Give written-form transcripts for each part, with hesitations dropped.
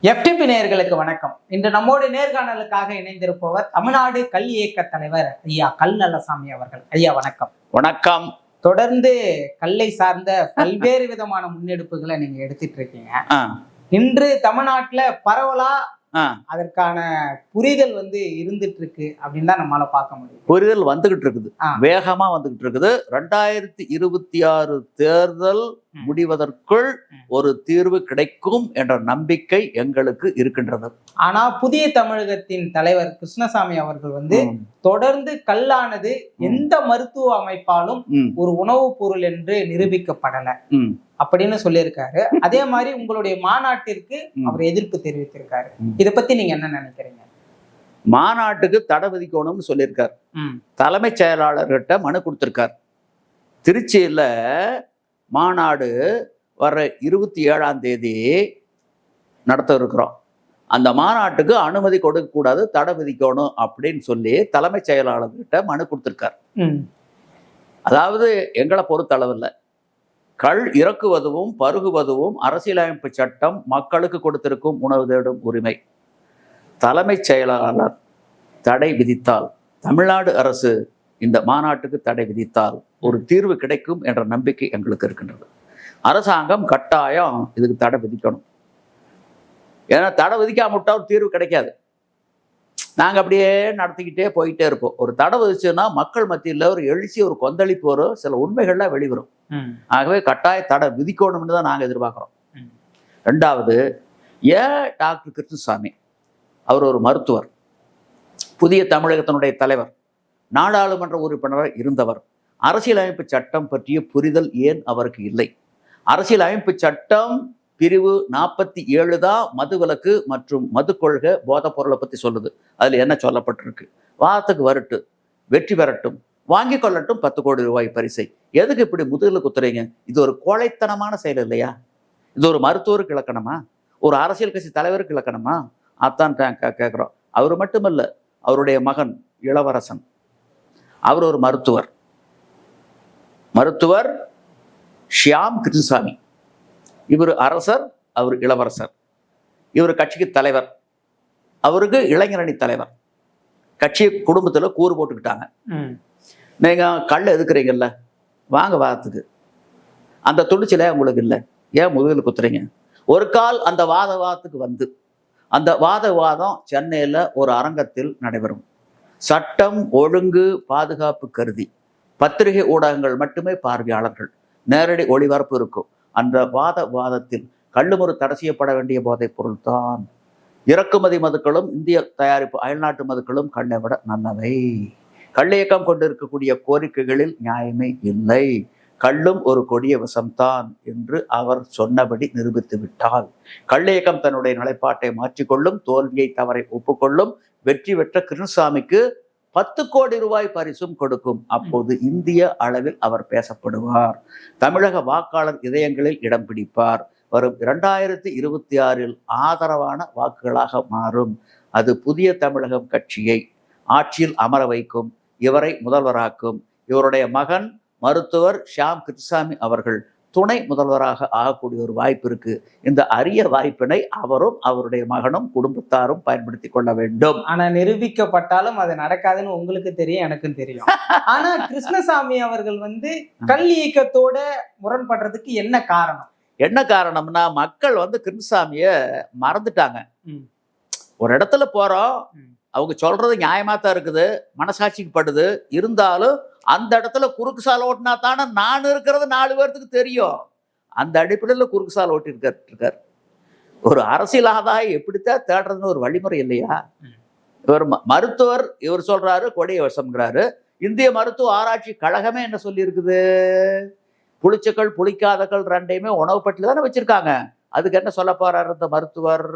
FTP நேயர்களுக்கு வணக்கம். இன்று நம்மோடு நேர்காணலுக்காக இணைந்திருப்பவர் தமிழ்நாடு கல் இயக்க தலைவர் ஐயா கல் நல்லசாமி அவர்கள். ஐயா வணக்கம். வணக்கம். தொடர்ந்து கல்லை சார்ந்த பல்வேறு விதமான முன்னெடுப்புகளை நீங்க எடுத்துட்டு இருக்கீங்க. இன்று தமிழ்நாட்டுல பரவலா அதற்கான புரிதல் இருந்துட்டு இருக்கு அப்படின்னு தான் நம்மளால பார்க்க முடியும். புரிதல் வந்துகிட்டு இருக்குது, வேகமா வந்துகிட்டு இருக்குது. 2026 தேர்தல் முடிவதற்குள் ஒரு தீர்வு கிடைக்கும் என்ற நம்பிக்கை எங்களுக்கு இருக்கின்றது. ஆனா புதிய தமிழகத்தின் தலைவர் கிருஷ்ணசாமி அவர்கள் தொடர்ந்து கல்லானது எந்த மருத்துவ அமைப்பாலும் ஒரு உணவுப் பொருள் என்று நிரூபிக்கப்படல அப்படின்னு சொல்லியிருக்காரு. அதே மாதிரி உங்களுடைய மாநாட்டிற்கு அவர் எதிர்ப்பு தெரிவித்திருக்காரு. இதை பத்தி நீங்க என்ன நினைக்கிறீங்க? மாநாட்டுக்கு தடை விதிக்கணும்னு சொல்லியிருக்காரு. தலைமைச் செயலாளர்கிட்ட மனு கொடுத்திருக்கார். திருச்சியில மாநாடு வர 27ஆம் தேதி நடத்த இருக்கிறோம். அந்த மாநாட்டுக்கு அனுமதி கொடுக்க கூடாது, தடை விதிக்கணும் அப்படின்னு சொல்லி தலைமைச் செயலாளர்கிட்ட மனு கொடுத்திருக்கார். அதாவது எங்களை பொறுத்தளவில் கள் இறக்குவதும் பருகுவதும் அரசியலமைப்பு சட்டம் மக்களுக்கு கொடுத்திருக்கும் உணவு தேடும் உரிமை. தலைமைச் செயலாளர் தடை விதித்தால், தமிழ்நாடு அரசு இந்த மாநாட்டுக்கு தடை விதித்தால் ஒரு தீர்வு கிடைக்கும் என்ற நம்பிக்கை எங்களுக்கு இருக்கின்றது. அரசாங்கம் கட்டாயம் இதுக்கு தடை விதிக்கணும். ஏன்னா தடை விதிக்காம விட்டா ஒரு தீர்வு கிடைக்காது. நாங்கள் அப்படியே நடத்திக்கிட்டே போயிட்டே இருப்போம். ஒரு தடை விதிச்சுன்னா மக்கள் மத்தியில் ஒரு எழுச்சி, ஒரு கொந்தளிப்பு வரும், சில உண்மைகள்லாம் வெளிவரும். ஆகவே கட்டாய தடை விதிக்கணும்னு தான் நாங்கள் எதிர்பார்க்குறோம். ரெண்டாவது, ஏன் டாக்டர் கிருஷ்ணசாமி அவர் ஒரு மருத்துவர், புதிய தமிழகத்தினுடைய தலைவர், நாடாளுமன்ற உறுப்பினராக இருந்தவர், அரசியலமைப்பு சட்டம் பற்றிய புரிதல் ஏன் அவருக்கு இல்லை? அரசியலமைப்பு சட்டம் பிரிவு 47 தான் மதுவிலக்கு மற்றும் மது கொள்கை போதை பொருளை பற்றி சொல்லுது. அதில் என்ன சொல்லப்பட்டிருக்கு? வாதத்துக்கு வரட்டு, வெற்றி பெறட்டும், வாங்கி கொள்ளட்டும் 10 கோடி ரூபாய் பரிசை. எதுக்கு இப்படி முதுகில் குத்துறீங்க? இது ஒரு கோழைத்தனமான செயல் இல்லையா? இது ஒரு மருத்துவருக்கு இலக்கணமா? ஒரு அரசியல் கட்சி தலைவருக்கு இலக்கணமா? அதான் கேட்குறோம். அவர் மட்டுமல்ல, அவருடைய மகன் இளவரசன், அவர் ஒரு மருத்துவர் ஷியாம் கிருஷ்ணசாமி. இவர் அரசர், அவர் இளவரசர். இவர் கட்சிக்கு தலைவர், அவருக்கு இளைஞரணி தலைவர். கட்சி குடும்பத்தில் கூறு போட்டுக்கிட்டாங்க. நீங்கள் கல்லை எதுக்குறீங்கல்ல, வாங்க வாதத்துக்கு. அந்த துணிச்சலே உங்களுக்கு இல்லை, ஏன் முதுகில் குத்துறீங்க? ஒரு கால் அந்த வாதத்துக்கு அந்த வாதம் சென்னையில் ஒரு அரங்கத்தில் நடைபெறும். சட்டம் ஒழுங்கு பாதுகாப்பு கருதி பத்திரிகை ஊடகங்கள் மட்டுமே பார்வையாளர்கள், நேரடி ஒளிபரப்பு இருக்கும். அந்த வாதத்தில் கள்ளுமுறு தடை செய்யப்பட வேண்டிய போதைப் பொருள் தான். இறக்குமதி மதுக்களும் இந்திய தயாரிப்பு அயல்நாட்டு மதுக்களும் கல்லை விட நல்லவை. கள்ளியக்கம் கொண்டிருக்கக்கூடிய கோரிக்கைகளில் நியாயமே இல்லை. கள்ளும் ஒரு கொடிய விஷம்தான் என்று அவர் சொன்னபடி நிரூபித்து விட்டால் கள்ளியக்கம் தன்னுடைய நிலைப்பாட்டை மாற்றிக்கொள்ளும், தோல்வியை தவறை ஒப்புக்கொள்ளும். வெற்றி பெற்ற கிருஷ்ணசாமிக்கு 10 கோடி ரூபாய் பரிசும் கொடுக்கும். அப்போது இந்திய அளவில் அவர் பேசப்படுவார். தமிழக வாக்காளர் இதயங்களில் இடம் பிடிப்பார். வரும் 2026 ஆதரவான வாக்குகளாக மாறும். அது புதிய தமிழகம் கட்சியை ஆட்சியில் அமர வைக்கும், இவரை முதல்வராக்கும். இவருடைய மகன் மருத்துவர் ஷியாம் கிருஷ்ணசாமி அவர்கள் துணை முதல்வராக ஆகக்கூடிய ஒரு வாய்ப்பு இருக்கு. இந்த அரிய வாய்ப்பினை அவரும் அவருடைய மகனும் குடும்பத்தாரும் பயன்படுத்தி கொள்ள வேண்டும். ஆனா நிரூபிக்கப்பட்டாலும் அது நடக்காதுன்னு உங்களுக்கு தெரியும், எனக்கும் தெரியும். ஆனா கிருஷ்ணசாமி அவர்கள் கல் இயக்கத்தோட முரண்படுறதுக்கு என்ன காரணம்? என்ன காரணம்னா, மக்கள் கிருஷ்ணசாமிய மறந்துட்டாங்க. ஒரு இடத்துல போறோம், அவங்க சொல்றது நியாயமா தான் இருக்குது, மனசாட்சிக்கு படுது. இருந்தாலும் அந்த இடத்துல குறுக்கு சாலை ஓட்டினா தானே நான் இருக்கிறது 4 பேர்த்துக்கு தெரியும். அந்த அடிப்படையில் குறுக்கு சாலை ஓட்டிருக்கார். ஒரு அரசியல் ஆதாயம் எப்படித்தான் தேடுறதுன்னு ஒரு வழிமுறை இல்லையா? இவர் மருத்துவர், இவர் சொல்றாரு கொடிய விஷம்ங்கிறாரு. இந்திய மருத்துவ ஆராய்ச்சி கழகமே என்ன சொல்லி இருக்குது? புளிச்சக்கள் புளிக்காதக்கள் ரெண்டையுமே உணவு பட்டியல தானே வச்சிருக்காங்க. அதுக்கு என்ன சொல்ல போறாரு இந்த மருத்துவர்?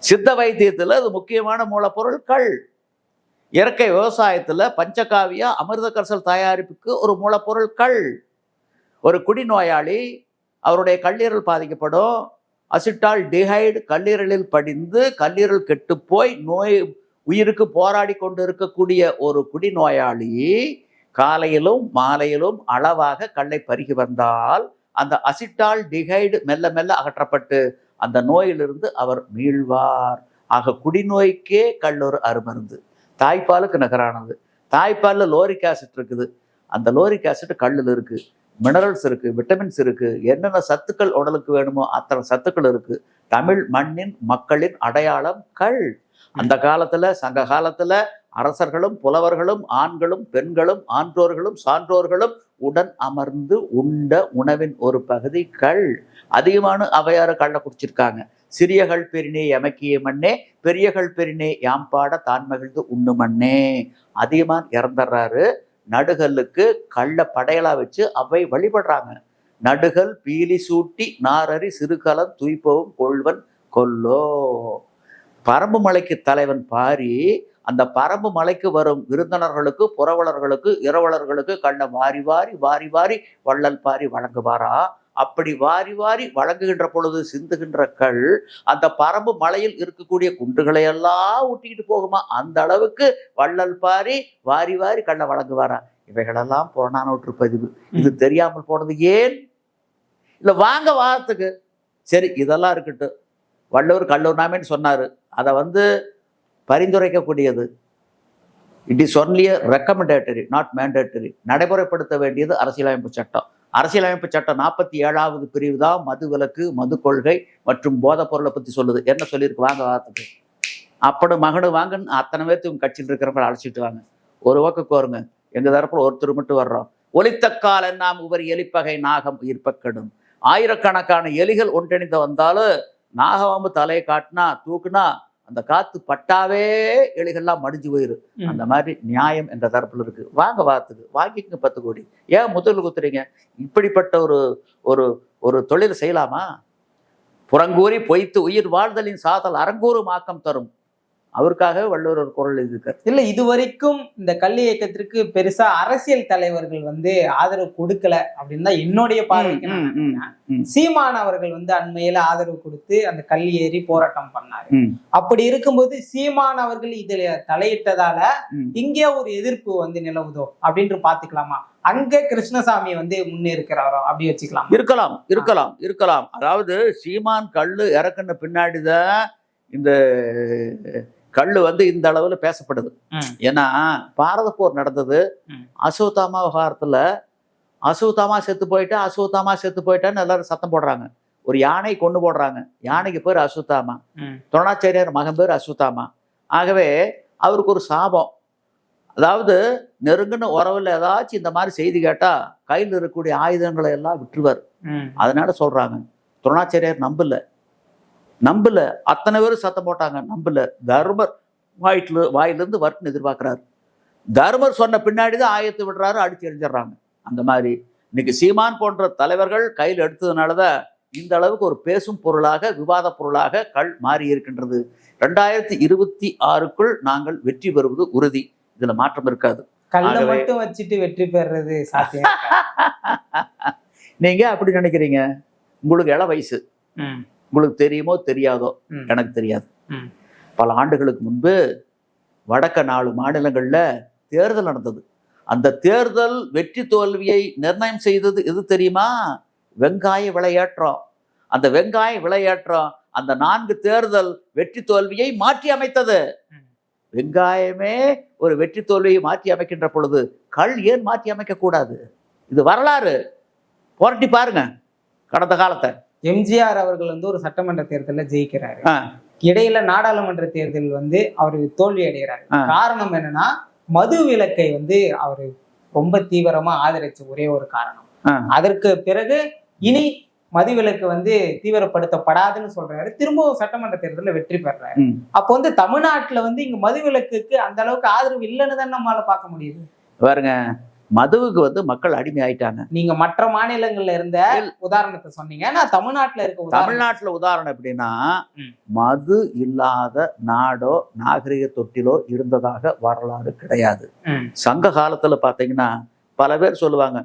சித்த வைத்தியத்துல அது முக்கியமான மூலப்பொருள் கள். இயற்கை விவசாயத்துல பஞ்சகாவியா அமிர்த கரிசல் தயாரிப்புக்கு ஒரு மூலப்பொருள் கள். ஒரு குடிநோயாளி, அவருடைய கல்லீரல் பாதிக்கப்படும், அசிட்டால் டிஹைடு கல்லீரலில் படிந்து கல்லீரல் கெட்டு போய் உயிருக்கு போராடி கொண்டு இருக்கக்கூடிய ஒரு குடிநோயாளி காலையிலும் மாலையிலும் அளவாக கல்லை பருகி வந்தால் அந்த அசிட்டால் டிஹைடு மெல்ல மெல்ல அகற்றப்பட்டு அந்த நோயிலிருந்து அவர் மீள்வார். ஆக குடிநோய்க்கே கல் ஒரு அருமருந்து, தாய்ப்பாலுக்கு நிகரானது. தாய்ப்பாலில் லோரிக் ஆசிட் இருக்குது, அந்த லோரிக் ஆசிட் கல்லில் இருக்கு, மினரல்ஸ் இருக்கு, விட்டமின்ஸ் இருக்கு, என்னென்ன சத்துக்கள் உடலுக்கு வேணுமோ அத்தனை சத்துக்கள் இருக்கு. தமிழ் மண்ணின் மக்களின் அடையாளம் கல். அந்த காலத்துல, சங்க காலத்துல அரசர்களும் புலவர்களும் ஆண்களும் பெண்களும் ஆன்றோர்களும் சான்றோர்களும் உடன் அமர்ந்து உண்ட உணவின் ஒரு பகுதி கல். அதிகமான அவையாறு கள்ள குடிச்சிருக்காங்க. சிறியகள் பெரினே எமக்கிய மண்ணே, பெரியகள் பெரினே யாம்பாட தான் மகிழ்ந்து உண்ணு மண்ணே. அதிகமான் இறந்துடுறாரு. நடுகல்லுக்கு கள்ள படையலா வச்சு அவை வழிபடுறாங்க. நடுகல் பீலி சூட்டி நாரறி சிறுகலம் துய்ப்பவும் கொள்வன் கொல்லோ. பரம்பு மலைக்கு தலைவன் பாரி அந்த பரம்பு மலைக்கு வரும் விருந்தினர்களுக்கு, புறவலர்களுக்கு, இரவலர்களுக்கு கள்ள வாரி வாரி வாரி வாரி வள்ளல் பாரி வழங்குவாரா. அப்படி வாரி வாரி வழங்குகின்ற பொழுது சிந்துகின்ற கல் அந்த பரம்பு மலையில் இருக்கக்கூடிய குன்றுகளை எல்லாம் ஊட்டிக்கிட்டு போகுமா. அந்த அளவுக்கு வள்ளல் பாரி வாரி வாரி கள்ள வழங்குவாரா. இவைகளெல்லாம் புறநானூற்று பதிவு. இது தெரியாமல் போனது ஏன்? இல்லை வாங்க வாரத்துக்கு. சரி, இதெல்லாம் இருக்கட்டும். வள்ளுவர் கல்லூர்னாமேன்னு சொன்னாரு, அதை பரிந்துரைக்கக்கூடியது. It is only recommendatory, not mandatory. நடைமுறைப்படுத்த வேண்டியது அரசியலமைப்பு சட்டம். அரசியலமைப்பு சட்டம் 47வது பிரிவு தான் மது விலக்கு, மது கொள்கை மற்றும் போதைப் பொருளை பற்றி சொல்லுது. என்ன சொல்லியிருக்கு வாங்க வாரத்துக்கு. அப்படி மகனு வாங்கன்னு அத்தனை பேர்த்து உங்க கட்சியில் இருக்கிறவங்க அழைச்சிட்டு வாங்க. ஒரு ஓக்கு கோருங்க, எங்க தரப்புல ஒருத்தர் மட்டும் வர்றோம். ஒலித்தக்கால் என்னாம் உவர் எலிப்பகை நாகம் உயிர்ப்பக்கெடும். ஆயிரக்கணக்கான எலிகள் ஒன்றிணைந்து வந்தாலும் நாகவாம்பு தலையை காட்டினா தூக்குனா அந்த காத்து பட்டாவே எலிகள்லாம் மடிஞ்சு போயிரு. அந்த மாதிரி நியாயம் என்ற தரப்புல இருக்கு. வாங்க வாரத்துக்கு வாங்கிக்கங்க 10 கோடி. ஏன் முதல் குத்துறீங்க? இப்படிப்பட்ட ஒரு ஒரு ஒரு தொழில் செய்யலாமா? புறங்கூறி பொய்த்து உயிர் வாழ்தலின் சாதல் அரங்கூறும் ஆக்கம் தரும். அவருக்காக வள்ளுவர் ஒரு குரல் எழுதியிருக்கார். இல்ல, இதுவரைக்கும் இந்த கல்வி இயக்கத்திற்கு பெருசா அரசியல் தலைவர்கள் ஆதரவு கொடுக்கல அப்படின்னு தான் என்னுடைய பார்வைக்கு. சீமான் அவர்கள் அண்மையில ஆதரவு கொடுத்து அந்த கல்வி ஏறி போராட்டம் பண்ணாரு. அப்படி இருக்கும்போது சீமான் அவர்கள் இதுல தலையிட்டதால இங்கே ஒரு எதிர்ப்பு நிலவுதோ அப்படின்ட்டு பாத்துக்கலாமா? அங்க கிருஷ்ணசாமி முன்னேற்கிறாரோ அப்படி வச்சுக்கலாம். இருக்கலாம் இருக்கலாம் இருக்கலாம். அதாவது சீமான் கல்லு இறக்குன பின்னாடிதான் இந்த கல்லு இந்த அளவுல பேசப்படுது. ஏன்னா பாரத போர் நடந்தது. அசோத்தாமா விவகாரத்துல அசோத்தாமா செத்து போயிட்டான்னு எல்லாரும் சத்தம் போடுறாங்க. ஒரு யானை கொண்டு போடுறாங்க. யானைக்கு பேர் அசுத்தாமா, துரோணாச்சாரியார் மகன் பேர் அசுத்தாமா. ஆகவே அவருக்கு ஒரு சாபம். அதாவது நெருங்கின உறவுல ஏதாச்சும் இந்த மாதிரி செய்தி கேட்டா கையில் இருக்கக்கூடிய ஆயுதங்களை எல்லாம் விட்டுருவார். அதனால சொல்றாங்க. துரோணாச்சாரியார் நம்பல, அத்தனை பேரும் சத்தம் போட்டாங்க, நம்பல. தர்மர் வாயிலிருந்து வர்க்குன்னு எதிர்பார்க்கிறாரு. தர்மர் சொன்ன பின்னாடிதான் ஆயத்தை விடுறாரு, அடிச்சு எரிஞ்சிடறாங்க. அந்த மாதிரி இன்னைக்கு சீமான் போன்ற தலைவர்கள் கையில் எடுத்ததுனாலதான் இந்த அளவுக்கு ஒரு பேசும் பொருளாக, விவாத பொருளாக கல் மாறி இருக்கின்றது. 2026க்குள் நாங்கள் வெற்றி பெறுவது உறுதி. இதுல மாற்றம் இருக்காது. கல்ல மட்டும் வச்சுட்டு வெற்றி பெறுறது சாத்தியம். நீங்க அப்படி நினைக்கிறீங்க. உங்களுக்கு இள வயசு, உங்களுக்கு தெரியுமோ தெரியாதோ எனக்கு தெரியாது. பல ஆண்டுகளுக்கு முன்பு வடக்க 4 மாநிலங்கள்ல தேர்தல் நடந்தது. அந்த தேர்தல் வெற்றி தோல்வியை நிர்ணயம் செய்தது எது தெரியுமா? வெங்காய விளையாட்டம். அந்த வெங்காய விளையாட்டம் அந்த 4 தேர்தல் வெற்றி தோல்வியை மாற்றி அமைத்தது. வெங்காயமே ஒரு வெற்றி தோல்வியை மாற்றி அமைக்கின்ற பொழுது கல் ஏன் மாற்றி அமைக்க கூடாது? இது வரலாறு. புரட்டி பாருங்க கடந்த காலத்தை. எம்ஜிஆர் அவர்கள் ஒரு சட்டமன்ற தேர்தலில் ஜெயிக்கிறாரு. இடையில நாடாளுமன்ற தேர்தல் அவரு தோல்வி அடைகிறாரு. காரணம் என்னன்னா, மது விலக்கை அவரு ரொம்ப தீவிரமா ஆதரிச்ச ஒரே ஒரு காரணம். அதற்கு பிறகு இனி மதுவிலக்கு தீவிரப்படுத்தப்படாதுன்னு சொல்றாரு. திரும்பவும் சட்டமன்ற தேர்தலில் வெற்றி பெறாரு. அப்போ தமிழ்நாட்டுல இங்க மதுவிலக்குக்கு அந்த அளவுக்கு ஆதரவு இல்லைன்னு தான் நம்மளால பார்க்க முடியுது. பாருங்க, மதுவுக்கு மக்கள் அடிமை ஆயிட்டாங்க. நீங்க மற்ற மாநிலங்கள்ல இருந்த உதாரணத்தை சொன்னீங்க. நான் தமிழ்நாட்டுல உதாரணம் எப்படின்னா, மது இல்லாத நாடோ நாகரிக தொட்டிலோ இருந்ததாக வரலாறு கிடையாது. சங்க காலத்துல பாத்தீங்கன்னா பல பேர் சொல்லுவாங்க,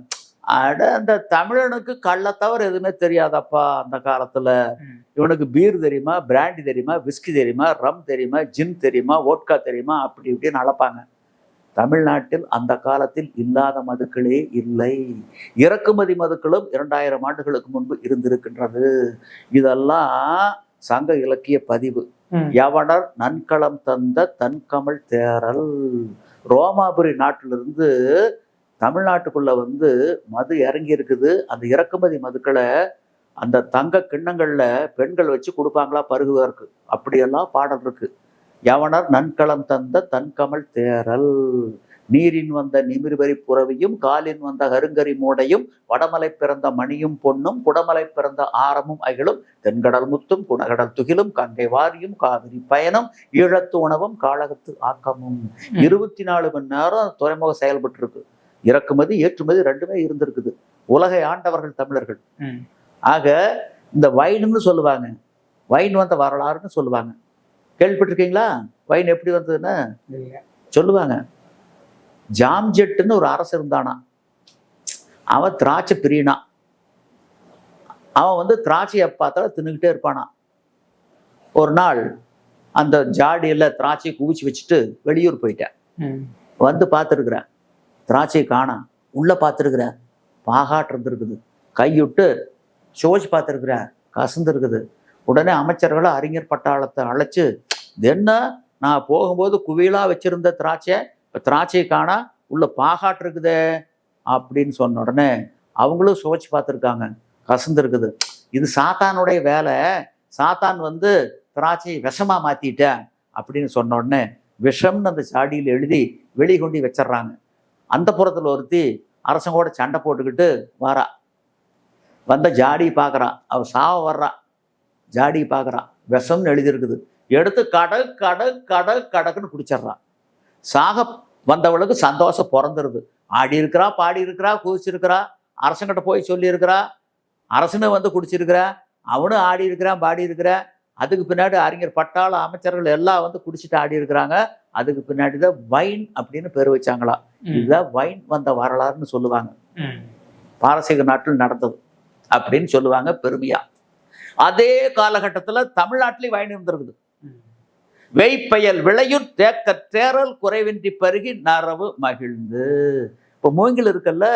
அட அந்த தமிழனுக்கு கள்ள தவிர எதுவுமே தெரியாதப்பா. அந்த காலத்துல இவனுக்கு பீர் தெரியுமா, பிராண்டி தெரியுமா, விஸ்கி தெரியுமா, ரம் தெரியுமா, ஜின் தெரியுமா, ஓட்கா தெரியுமா, அப்படி இப்படின்னு அளப்பாங்க. தமிழ்நாட்டில் அந்த காலத்தில் இல்லாத மதுக்களே இல்லை. இறக்குமதி மதுக்களும் 2000 ஆண்டுகளுக்கு முன்பு இருந்திருக்கின்றது. இதெல்லாம் சங்க இலக்கிய பதிவு. யவனர் நன்களம் தந்த தன்கமல் தேரல். ரோமாபுரி நாட்டிலிருந்து தமிழ்நாட்டுக்குள்ள வந்து மது இறங்கி இருக்குது. அந்த இறக்குமதி மதுக்களை அந்த தங்க கிண்ணங்கள்ல பெண்கள் வச்சு கொடுப்பாங்களா பருகுவதற்கு, அப்படியெல்லாம் பாடல் இருக்கு. யவனர் நன்களம் தந்த தன்கமல் தேரல். நீரின் வந்த நிமிர்வரி புறவியும் காலின் வந்த கருங்கரி மூடையும் வடமலை பிறந்த மணியும் பொன்னும் குடமலை பிறந்த ஆரமும் அகிலும் தென்கடல் முத்தும் குணகடல் துகிலும் கங்கை வாரியும் காவிரி பயணம் ஈழத்து உணவும் காழகத்து ஆக்கமும். 24 மணி நேரம் துறைமுகம் செயல்பட்டு இருக்கு. இறக்குமதி ஏற்றுமதி ரெண்டுமே இருந்திருக்குது. உலகை ஆண்டவர்கள் தமிழர்கள். ஆக இந்த வைன்னு சொல்லுவாங்க, வைன் வந்த வரலாறுன்னு சொல்லுவாங்க. கேள்விப்பட்டிருக்கீங்களா? வைன் எப்படி வந்ததுன்னு சொல்லுவாங்க. ஜாம்ஜெட்டுன்னு ஒரு அரசு இருந்தானா, அவன் திராட்சை பிரியனா. அவன் வந்து திராட்சையை பார்த்தாலும் தின்னுக்கிட்டே இருப்பானா. ஒரு நாள் அந்த ஜாடியில் திராட்சையை குவிச்சு வச்சுட்டு வெளியூர் போயிட்டேன். வந்து பார்த்துருக்குறேன், திராட்சையை காணாம். உள்ள பார்த்துருக்குறேன், பாகாட்டு இருந்திருக்குது. கைவிட்டு சோச்சு பார்த்துருக்குறேன், கசந்து இருக்குது. உடனே அமைச்சர்களை அறிஞர் பட்டாளத்தை அழைச்சு, என்ன நான் போகும்போது குவியலாக வச்சிருந்த திராட்சை இப்போ திராட்சையை காணா, உள்ள பாகாட்டு இருக்குதே அப்படின்னு சொன்ன உடனே அவங்களும் சோச்சு பார்த்துருக்காங்க, கசந்து இருக்குது. இது சாத்தானுடைய வேலை, சாத்தான் வந்து திராட்சையை விஷமா மாத்திட்டேன் அப்படின்னு சொன்ன உடனே விஷம்னு அந்த சாடியில் எழுதி வெளிக்கொண்டு வச்சிடுறாங்க. அந்த புறத்தில் ஒருத்தி அரசங்கோட சண்டை போட்டுக்கிட்டு வாரா. வந்த ஜாடி பார்க்குறா, அவள் சாவ வர்றா. ஜாடி பார்க்குறா, விஷம்னு எழுதியிருக்குது. எடுத்து கடக்குன்னு குடிச்சிட்றான். சாக வந்தவளுக்கு சந்தோஷம் பிறந்துருது. ஆடி இருக்கிறா, பாடி இருக்கிறா, குதிச்சிருக்கிறா, அரசங்கிட்ட போய் சொல்லியிருக்கிறா, அரசனு வந்து குடிச்சிருக்கிறா, அவனும் ஆடி இருக்கிறான், பாடி இருக்கிறான். அதுக்கு பின்னாடி அறிஞர் பட்டாள அமைச்சர்கள் எல்லாம் வந்து குடிச்சிட்டு ஆடி இருக்கிறாங்க. அதுக்கு பின்னாடி தான் வைன் அப்படின்னு பேர் வச்சாங்களா. இதுதான் வைன் வந்த வரலாறுன்னு சொல்லுவாங்க. பாரசீக நாட்டில் நடந்தது அப்படின்னு சொல்லுவாங்க பெருமையா. அதே காலகட்டத்தில் தமிழ்நாட்டிலேயும் வைன் இருந்திருக்குது. வெய்ப்பயல் விளையுட் தேக்க தேரல் குறைவின்றி பருகி நரவு மகிழ்ந்து. இப்போ மூங்கில் இருக்குல்ல,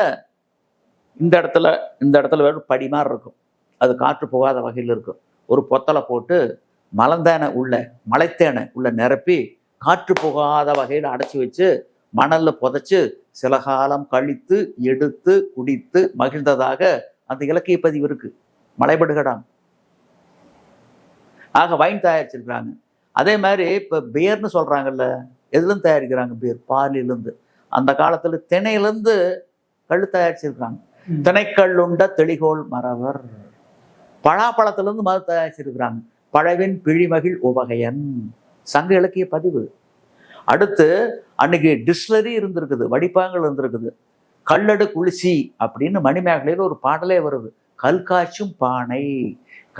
இந்த இடத்துல வெறும் படி மாதிரி இருக்கும். அது காற்று போகாத வகையில் இருக்கும். ஒரு பொத்தலை போட்டு மலைத்தேனை உள்ள நிரப்பி காற்று போகாத வகையில் அடைச்சி வச்சு மணல்ல புதைச்சு சில காலம் கழித்து எடுத்து குடித்து மகிழ்ந்ததாக அந்த இலக்கிய பதிவு இருக்கு. மலைபடுகடாம். ஆக வைன் தயாரிச்சிருக்கிறாங்க. அதே மாதிரி இப்போ பியர்னு சொல்றாங்கல்ல, எதுலேருந்து தயாரிக்கிறாங்க பியர்? பாலிலிருந்து. அந்த காலத்துல திணையிலேருந்து கல் தயாரிச்சிருக்காங்க. திணைக்கல் உண்ட தெளிகோள் மறவர். பலாப்பழத்திலிருந்து மது தயாரிச்சிருக்கிறாங்க. பழவின் பிழிமகிழ் உவகையன். சங்க இலக்கிய பதிவு. அடுத்து அன்னைக்கு டிஸ்லரி இருந்திருக்குது, வடிப்பாங்கள் இருந்திருக்குது. கல்லடு குளிசி அப்படின்னு மணிமேகலையில் ஒரு பாடலே வருது. கல் காய்ச்சும் பானை.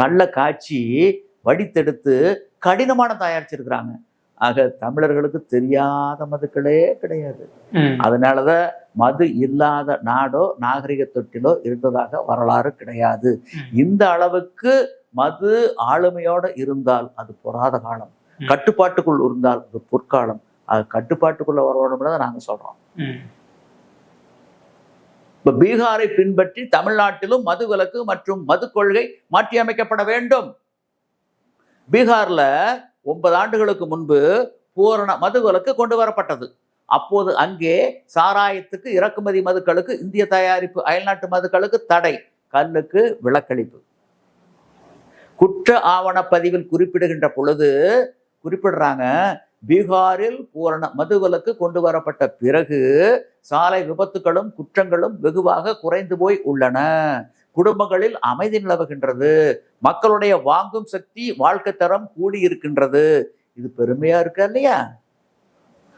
கல்லை காய்ச்சி வடித்தெடுத்து கடினமான தயாரிச்சிருக்கிறாங்க. ஆக தமிழர்களுக்கு தெரியாத மதுக்களே கிடையாது. அதனாலதான் மது இல்லாத நாடோ நாகரிக தொட்டிலோ இருந்ததாக வரலாறு கிடையாது. இந்த அளவுக்கு மது ஆளுமையோட இருந்தால் அது பொறாத காலம், கட்டுப்பாட்டுக்குள் இருந்தால் அது பொற்காலம். அது கட்டுப்பாட்டுக்குள்ள வரணும்னு தான் நாங்க சொல்றோம். இப்ப பீகாரை பின்பற்றி தமிழ்நாட்டிலும் மது விலக்கு மற்றும் மது கொள்கை மாற்றி அமைக்கப்பட வேண்டும். பீகார்ல 9 ஆண்டுகளுக்கு முன்பு பூரண மது விலக்கு கொண்டு வரப்பட்டது. அப்போது அங்கே சாராயத்துக்கு, இறக்குமதி மதுக்களுக்கு, இந்திய தயாரிப்பு அயல்நாட்டு மதுக்களுக்கு தடை, கல்லுக்கு விலக்களிப்பு. குற்ற ஆவணப்பதிவில் குறிப்பிடுகின்ற பொழுது குறிப்பிடுறாங்க, பீகாரில் பூரண மது விலக்கு கொண்டு வரப்பட்ட பிறகு சாலை விபத்துகளும் குற்றங்களும் வெகுவாக குறைந்து போய் உள்ளன. குடும்பங்களில் அமைதி நிலவுகின்றது. மக்களுடைய வாங்கும் சக்தி, வாழ்க்கை தரம் கூடி இருக்கின்றது. இது பெருமையா இருக்கா இல்லையா?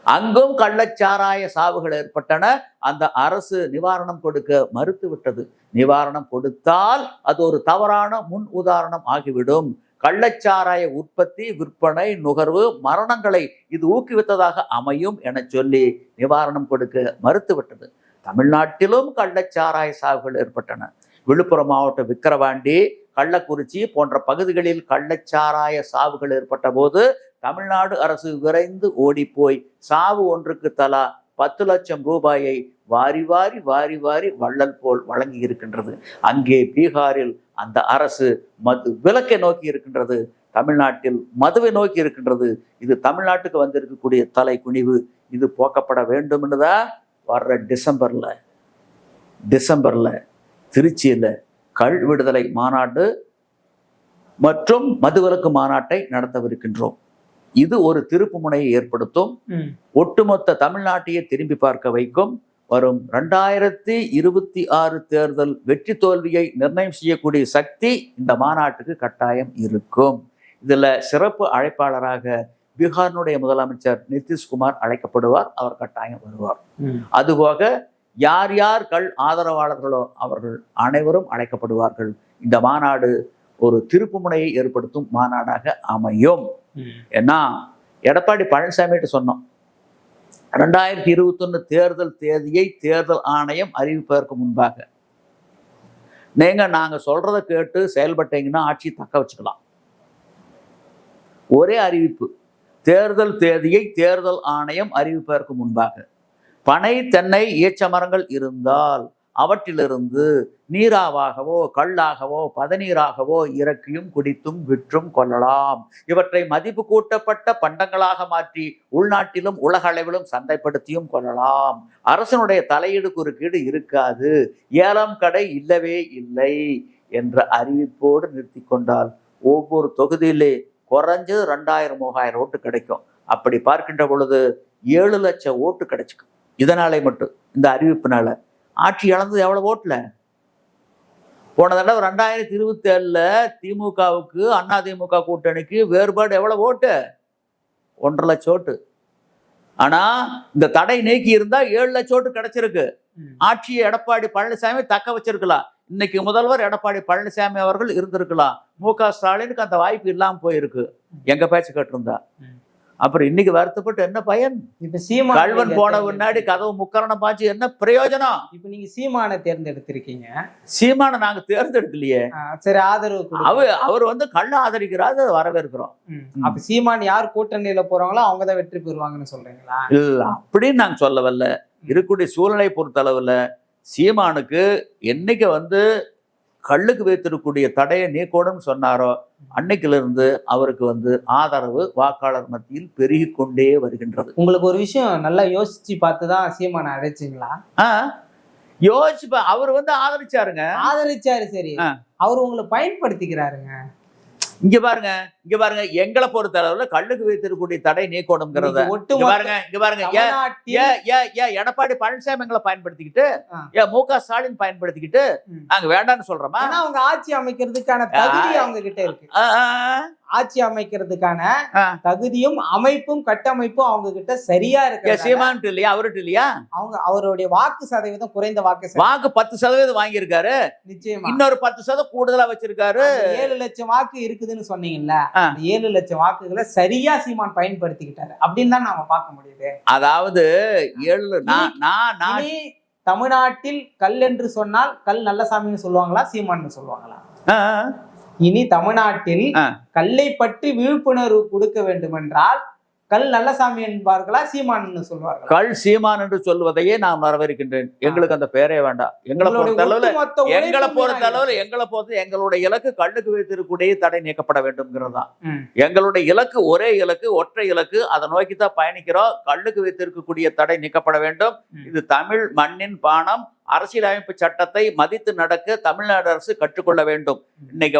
அங்கும் கள்ளச்சாராய சாவுகள் ஏற்பட்டன. அந்த அரசு நிவாரணம் கொடுக்க மறுத்து விட்டது. நிவாரணம் கொடுத்தால் அது ஒரு தவறான முன் உதாரணம் ஆகிவிடும். கள்ளச்சாராய உற்பத்தி, விற்பனை, நுகர்வு, மரணங்களை இது ஊக்குவித்ததாக அமையும் என சொல்லி நிவாரணம் கொடுக்க மறுத்து விட்டது. தமிழ்நாட்டிலும் கள்ளச்சாராய சாவுகள் ஏற்பட்டன. விழுப்புரம் மாவட்டம் விக்கிரவாண்டி, கள்ளக்குறிச்சி போன்ற பகுதிகளில் கள்ளச்சாராய சாவுகள் ஏற்பட்ட போது தமிழ்நாடு அரசு விரைந்து ஓடிப்போய் சாவு ஒன்றுக்கு தலா 10 லட்சம் ரூபாயை வாரி வாரி வாரி வாரி வள்ளல் போல் வழங்கி இருக்கின்றது. அங்கே பீகாரில் அந்த அரசு மது விலக்கை நோக்கி இருக்கின்றது. தமிழ்நாட்டில் மதுவை நோக்கி இருக்கின்றது. இது தமிழ்நாட்டுக்கு வந்திருக்கக்கூடிய தலை குனிவு. இது போக்கப்பட வேண்டும் என்றுதான் வர்ற டிசம்பர்ல திருச்சியில கள் விடுதலை மாநாடு மற்றும் மதுவிலக்கு மாநாட்டை நடத்தவிருக்கின்றோம். இது ஒரு திருப்பு முனையை ஏற்படுத்தும். ஒட்டுமொத்த தமிழ்நாட்டையே திரும்பி பார்க்க வைக்கும். வரும் 2026 தேர்தல் வெற்றி தோல்வியை நிர்ணயம் செய்யக்கூடிய சக்தி இந்த மாநாட்டுக்கு கட்டாயம் இருக்கும். இதுல சிறப்பு அழைப்பாளராக பீகாரினுடைய முதலமைச்சர் நிதிஷ்குமார் அழைக்கப்படுவார். அவர் கட்டாயம் வருவார். அதுபோக யார் யார் கள் ஆதரவாளர்களோ அவர்கள் அனைவரும் அழைக்கப்படுவார்கள். இந்த மாநாடு ஒரு திருப்பு முனையை ஏற்படுத்தும் மாநாடாக அமையும். ஏன்னா எடப்பாடி பழனிசாமிகிட்ட சொன்னோம், 2021 தேர்தல் தேதியை தேர்தல் ஆணையம் அறிவிப்பதற்கு முன்பாக நாங்க சொல்றதை கேட்டு செயல்பட்டீங்கன்னா ஆட்சியை தக்க வச்சுக்கலாம். ஒரே அறிவிப்பு, தேர்தல் தேதியை தேர்தல் ஆணையம் அறிவிப்பதற்கு முன்பாக பனை தென்னை ஈச்ச மரங்கள் இருந்தால் அவற்றிலிருந்து நீராவாகவோ கல்லாகவோ பதநீராகவோ இறக்கியும் குடித்தும் விற்றும் கொள்ளலாம். இவற்றை மதிப்பு கூட்டப்பட்ட பண்டங்களாக மாற்றி உள்நாட்டிலும் உலக அளவிலும் சந்தைப்படுத்தியும் கொள்ளலாம். அரசனுடைய தலையீடு குறுக்கீடு இருக்காது, ஏலம் கடை இல்லவே இல்லை என்ற அறிவிப்போடு நிறுத்தி கொண்டால் ஒவ்வொரு தொகுதியிலே குறைஞ்சது 2000-3000 ஓட்டு கிடைக்கும். அப்படி பார்க்கின்ற பொழுது 7 லட்சம் ஓட்டு கிடைச்சிக்கும். இதனாலே மட்டும் இந்த அறிவிப்பினால ஆட்சி இழந்தது எவ்வளவு ஓட்டுல? போன தடவை 2027 திமுகவுக்கு அதிமுக கூட்டணிக்கு வேறுபாடு எவ்வளவு ஓட்டு? 1.5 லட்சம் ஓட்டு. ஆனா இந்த தடை நீக்கி இருந்தா 7 லட்சம் ஓட்டு கிடைச்சிருக்கு. ஆட்சியை எடப்பாடி பழனிசாமி தக்க வச்சிருக்கலாம். இன்னைக்கு முதல்வர் எடப்பாடி பழனிசாமி அவர்கள் இருந்திருக்கலாம். மு.க. ஸ்டாலினுக்கு அந்த வாய்ப்பு இல்லாம போயிருக்கு. எங்க பேச்சு கேட்டிருந்தா. அப்புறம் இன்னைக்கு வருத்தப்பட்டு என்ன பயன்? இப்ப சீமான் கல்வன் போன முன்னாடி கதவு முக்கரணம் பாய்ச்சி என்ன பிரயோஜனம்? இப்ப நீங்க சீமானை தேர்ந்தெடுத்திருக்கீங்க. சீமானை நாங்க தேர்ந்தெடுக்கலையே. சரி, ஆதரவு அவர் கள்ள ஆதரிக்கிறாரு, வரவேற்கிறோம். அப்ப சீமான் யார் கூட்டணியில போறாங்களோ அவங்கதான் வெற்றி பெறுவாங்கன்னு சொல்றீங்களா? இல்ல, அப்படின்னு நாங்க சொல்ல வரல. இருக்கக்கூடிய சூழ்நிலை பொறுத்த அளவுல சீமானுக்கு என்னைக்கு கல்லுக்கு வைத்திருக்கக்கூடிய தடையை நீக்கணும்னு சொன்னாரோ அன்னைக்குல இருந்து அவருக்கு ஆதரவு வாக்காளர் மத்தியில் பெருகி கொண்டே வருகின்றது. உங்களுக்கு ஒரு விஷயம் நல்லா யோசிச்சு பார்த்துதான் சீமானை அழைச்சிங்களா? யோசிச்சு அவர் ஆதரிச்சாரு. சரி, அவர் உங்களை பயன்படுத்திக்கிறாருங்க. இங்க பாருங்க எங்களை பொறுத்த அளவுல கல்லுக்கு வைத்திருக்கக்கூடிய தடை நீக்கணும்ங்கிறத எடப்பாடி பழனிசாமி எங்களை பயன்படுத்திக்கிட்டு மு.க. ஸ்டாலின் பயன்படுத்திக்கிட்டு நாங்க வேண்டாம்னு சொல்றோமா? அவங்க ஆட்சி அமைக்கிறதுக்கான தகுதி அவங்க கிட்ட இருக்கு. ஆட்சி அமைக்கிறதுக்கான தகுதியும் அமைப்பும் கட்டமைப்பும் அவங்க கிட்ட சரியா இருக்கு. சீமான்ட்டு இல்லையா? அவர்கிட்ட இல்லையா? அவருடைய வாக்கு சதவீதம் குறைந்த வாக்கு 10% வாங்கியிருக்காரு. நிச்சயமா இன்னொரு 10% கூடுதலா வச்சிருக்காரு. 7 லட்சம் வாக்கு இருக்குதுன்னு சொன்னீங்கல்ல, 7 லட்சம் வாக்குகளை சரியா சீமான் பயன்படுத்திக்கிட்டாரு அப்படின்னு தான் நாம பார்க்க முடியுது. அதாவது தமிழ்நாட்டில் கல் என்று சொன்னால் கல் நல்லசாமின்னு சொல்லுவாங்களா, சீமான்னு சொல்லுவாங்களா? இனி தமிழ்நாட்டில் கல்லை பற்றி விழிப்புணர்வு கொடுக்க வேண்டும் என்றால் கல் நல்லசாமி என்பார்களா, சீமான் சொல்வார்கள்? கல் சீமான் என்று சொல்வதையே நான் வரவேற்கின்றேன். எங்களுக்கு அந்த பெயரே வேண்டாம். எங்களை பொறுத்த எங்களுடைய இலக்கு கல்லுக்கு வைத்திருக்கூடிய தடை நீக்கப்பட வேண்டும் தான். எங்களுடைய இலக்கு ஒரே இலக்கு, ஒற்றை இலக்கு. அதை நோக்கித்தான் பயணிக்கிறோம். கல்லுக்கு வைத்திருக்கக்கூடிய தடை நீக்கப்பட வேண்டும். இது தமிழ் மண்ணின் பானம். அரசியலமைப்பு சட்டத்தை மதித்து நடக்க தமிழ்நாடு அரசு கற்றுக்கொள்ள வேண்டும். இன்னைக்கு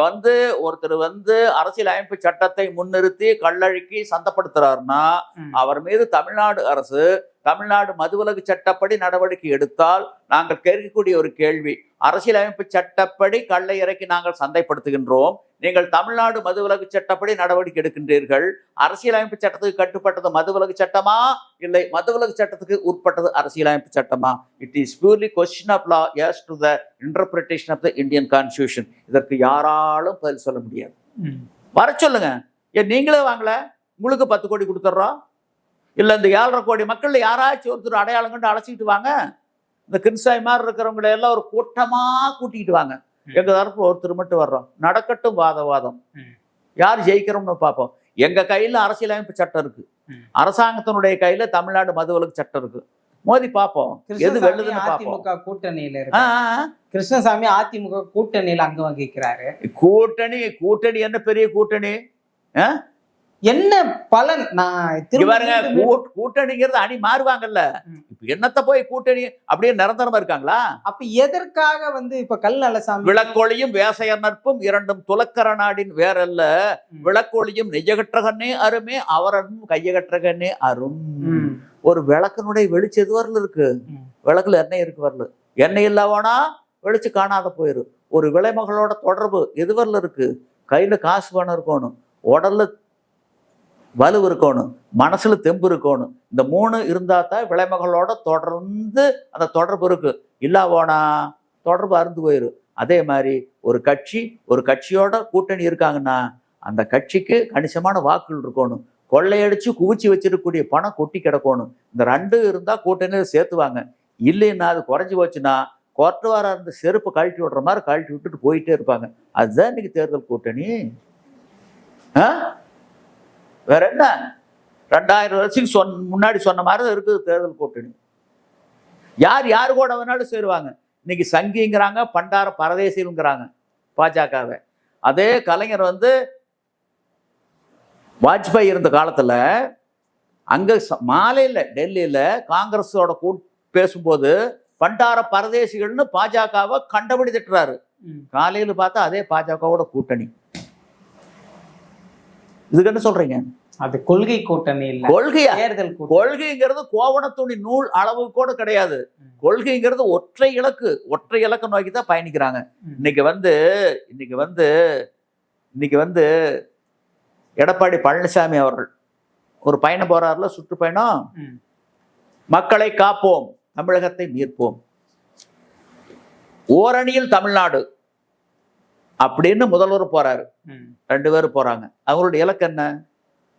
ஒருத்தர் அரசியலமைப்பு சட்டத்தை முன்னிறுத்தி கள்ளழுக்கி சந்தப்படுத்துறாருன்னா அவர் மீது தமிழ்நாடு அரசு தமிழ்நாடு மதுவிலக்கு சட்டப்படி நடவடிக்கை எடுத்தால் நாங்கள் கேட்கக்கூடிய ஒரு கேள்வி, அரசியலமைப்பு சட்டப்படி கள்ளை இறக்கி நாங்கள் சந்தைப்படுத்துகின்றோம், நீங்கள் தமிழ்நாடு மதுவிலக்கு சட்டப்படி நடவடிக்கை எடுக்கின்றீர்கள். அரசியலமைப்பு சட்டத்துக்கு கட்டுப்பட்டது மதுவிலக்கு சட்டமா, இல்லை மதுவிலக்கு சட்டத்துக்கு உட்பட்டது அரசியலமைப்பு சட்டமா? It is purely question of law as to the interpretation of the Indian Constitution. இதற்கு யாராலும் பதில் சொல்ல முடியாது. வர சொல்லுங்க. நீங்களே வாங்கல, உங்களுக்கு 10 கோடி கொடுத்துட்றோம். இல்ல இந்த 7.5 கோடி மக்கள் யாராச்சும் ஒருத்தர் அடையாளம் கண்டு அழைச்சிக்கிட்டு வாங்க. இந்த கின்சாய் மாதிரி இருக்கிறவங்களை எல்லாம் ஒரு கூட்டமா கூட்டிக்கிட்டு வாங்க. எங்க தரப்பு ஒருத்தர் மட்டும் வர்றோம், நடக்கட்டும் வாதம். யார் ஜெயிக்கிறோம்னு பார்ப்போம். எங்க கையில அரசியலமைப்பு சட்டம் இருக்கு, அரசாங்கத்தினுடைய கையில தமிழ்நாடு மதுவிலக்கு சட்டம் இருக்கு. மோதி பார்ப்போம் எது வெல்லுதுன்னு பார்ப்போம். அதிமுக கூட்டணியில இருக்கு. கிருஷ்ணசாமி அதிமுக கூட்டணியில அங்க வகிக்கிறாரு. கூட்டணி என்ன பெரிய கூட்டணி? என்ன பலன்? நான் கூட்டணிங்கிறது அணி மாறுவாங்கல்ல, இப்ப என்னத்த போய் கூட்டணி அப்படியே நிரந்தரமா இருக்காங்களா? அப்ப எதற்காக இப்ப கல்நலசாமி விளக்கொளியும் வேசையர் நட்பும் இரண்டும் துலக்கர நாடின் வேறல்ல, விளக்கொளியும் நெய்யகற்றகனே அருமே அவரும் கையகற்றகனே அரும். ஒரு விளக்கனுடைய வெளிச்சு எது வரல இருக்கு, விளக்குல எண்ணெய் இருக்கு வரல, எண்ணெய் இல்லவனா வெளிச்சு காணாத போயிரு. ஒரு விளைமகளோட தொடர்பு எது வரல இருக்கு, கையில காசு பணம் இருக்கணும், உடல்ல வலு இருக்கணும், மனசுல தெம்பு இருக்கணும். இந்த 3 இருந்தா தான் விளைமகளோட தொடர்ந்து அந்த தொடர்பு இருக்கு. இல்லாவோனா தொடர்பு அருந்து போயிடும். அதே மாதிரி ஒரு கட்சியோட கூட்டணி இருக்காங்கன்னா அந்த கட்சிக்கு கணிசமான வாக்குகள் இருக்கணும். கொள்ளையடிச்சு குவிச்சு வச்சிருக்கக்கூடிய பணம் கொட்டி கிடக்கணும். இந்த 2 இருந்தா கூட்டணியில சேர்த்துவாங்க. இல்லைன்னா அது குறைஞ்சி போச்சுன்னா கோர்ட்டுவாரா இருந்த செருப்பு கழட்டி விடுற மாதிரி கழட்டி விட்டுட்டு போயிட்டே இருப்பாங்க. அதுதான் இன்னைக்கு தேர்தல் கூட்டணி. வேற என்ன, 2000 வருஷத்துக்கு முன்னாடி சொன்ன மாதிரி தான் இருக்குது தேர்தல் கூட்டணி. யாரு கூட வேணாலும் சேருவாங்க. இன்னைக்கு சங்கிங்கிறாங்க, பண்டார பரதேசிங்கிறாங்க பாஜகவை. அதே கலைஞர் வாஜ்பாய் இருந்த காலத்துல அங்க மாலையில டெல்லியில காங்கிரஸோட பேசும்போது பண்டார பரதேசிகள்னு பாஜகவை கண்டபடி திட்டுறாரு. காலையில பார்த்தா அதே பாஜகவோட கூட்டணி. இதுக்கு என்ன சொல்றீங்க? அது கொள்கை கூட்டணி இல்ல, கொள்கையா? கொள்கைங்கிறது கோவணத்துணி நூல் அளவு கூட கிடையாது. கொள்கைங்கிறது ஒற்றை இலக்கு நோக்கி தான் பயணிக்கிறாங்க. இன்னைக்கு எடப்பாடி பழனிசாமி அவர்கள் ஒரு பயணம் போறாருல, சுற்றுப்பயணம். மக்களை காப்போம், தமிழகத்தை மீட்போம், ஓரணியில் தமிழ்நாடு அப்படின்னு முதல்வர் போறாரு. 2 பேரும் போறாங்க. அவங்களுடைய இலக்கு என்ன?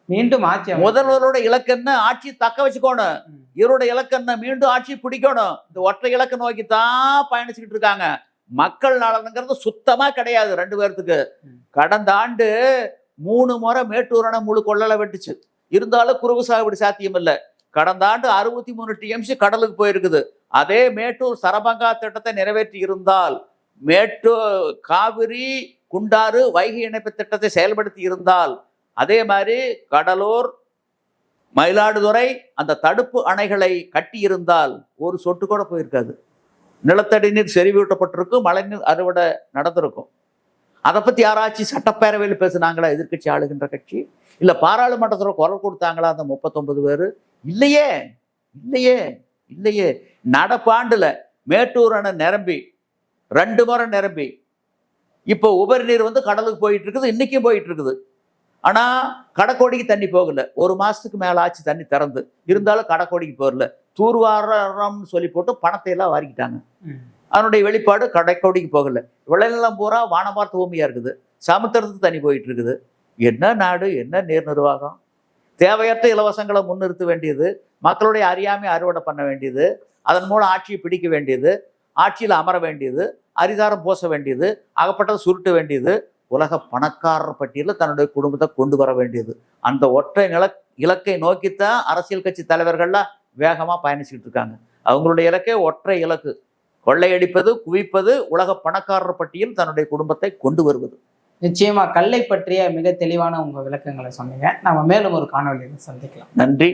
மீண்டும் ஆட்சி. முதல்வரோட இலக்கு என்ன? ஆட்சி தக்க வச்சுக்கணும். இவருடைய இலக்கு என்ன? மீண்டும் ஆட்சி பிடிக்கணும். இந்த ஒற்றை இலக்கு நோக்கி தான் பயணிச்சுக்கிட்டு இருக்காங்க. மக்கள் நலனுங்கிறது சுத்தமா கிடையாது 2 பேர்த்துக்கு. கடந்த ஆண்டு 3 முறை மேட்டூர் அணை முழு கொள்ளலை வெட்டுச்சு. இருந்தாலும் குறுவு சாகுபடி சாத்தியம் இல்லை. கடந்த ஆண்டு 63 TMC கடலுக்கு போயிருக்குது. அதே மேட்டூர் சரபங்கா திட்டத்தை நிறைவேற்றி இருந்தால், மேட்டூர் காவிரி குண்டாறு வைகை இணைப்பு திட்டத்தை செயல்படுத்தி இருந்தால், அதே மாதிரி கடலூர் மயிலாடுதுறை அந்த தடுப்பு அணைகளை கட்டி இருந்தால் ஒரு சொட்டு கூட போயிருக்காது. நிலத்தடி நீர் செறிவூட்டப்பட்டிருக்கும், மழைநீர் அறுவடை நடந்திருக்கும். அதை பத்தி யாராச்சும் சட்டப்பேரவையில் பேசுனாங்களா? எதிர்கட்சி ஆளுகின்ற கட்சி இல்ல பாராளுமன்றத்தில் குரல் கொடுத்தாங்களா அந்த 39 பேரு? இல்லையே. நடப்பாண்டுல மேட்டூர் அணை நிரம்பி 2 முறை நிரம்பி இப்போ உபரி நீர் கடலுக்கு போயிட்டு இருக்குது. இன்னைக்கும் போயிட்டு இருக்குது. ஆனா கடக்கோடிக்கு தண்ணி போகல. 1 மாசத்துக்கு மேல ஆச்சு தண்ணி திறந்து. இருந்தாலும் கடக்கோடிக்கு போகல. தூர்வாரம்னு சொல்லி போட்டு பணத்தை எல்லாம் வாரிக்கிட்டாங்க. அதனுடைய வெளிப்பாடு கடைக்கோடிக்கு போகல. விளைநிலம் பூரா வானபார்த்த பூமியா இருக்குது. சமுத்திரத்துக்கு தண்ணி போயிட்டு இருக்குது. என்ன நாடு, என்ன நீர் நிர்வாகம்? தேவையற்ற இலவசங்களை முன்னிறுத்த வேண்டியது, மக்களுடைய அறியாமை அறுவடை பண்ண வேண்டியது, அதன் மூலம் ஆட்சியை பிடிக்க வேண்டியது, ஆட்சியில் அமர வேண்டியது, அரிதாரம் பூச வேண்டியது, அகப்பட்டதை சுருட்ட வேண்டியது, உலக பணக்காரர் பட்டியலில் தன்னுடைய குடும்பத்தை கொண்டு வர வேண்டியது. அந்த ஒற்றை இலக்கை நோக்கித்தான் அரசியல் கட்சி தலைவர்கள்லாம் வேகமாக பயணிச்சுக்கிட்டு இருக்காங்க. அவங்களுடைய இலக்கே ஒற்றை இலக்கு: கொள்ளையடிப்பது, குவிப்பது, உலக பணக்காரர் பட்டியல் தன்னுடைய குடும்பத்தை கொண்டு வருவது. நிச்சயமா கல்லை பற்றிய மிக தெளிவான உங்க விளக்கங்களை சொன்னீங்க. நாம மேலும் ஒரு காணொலியில் சந்திக்கலாம். நன்றி.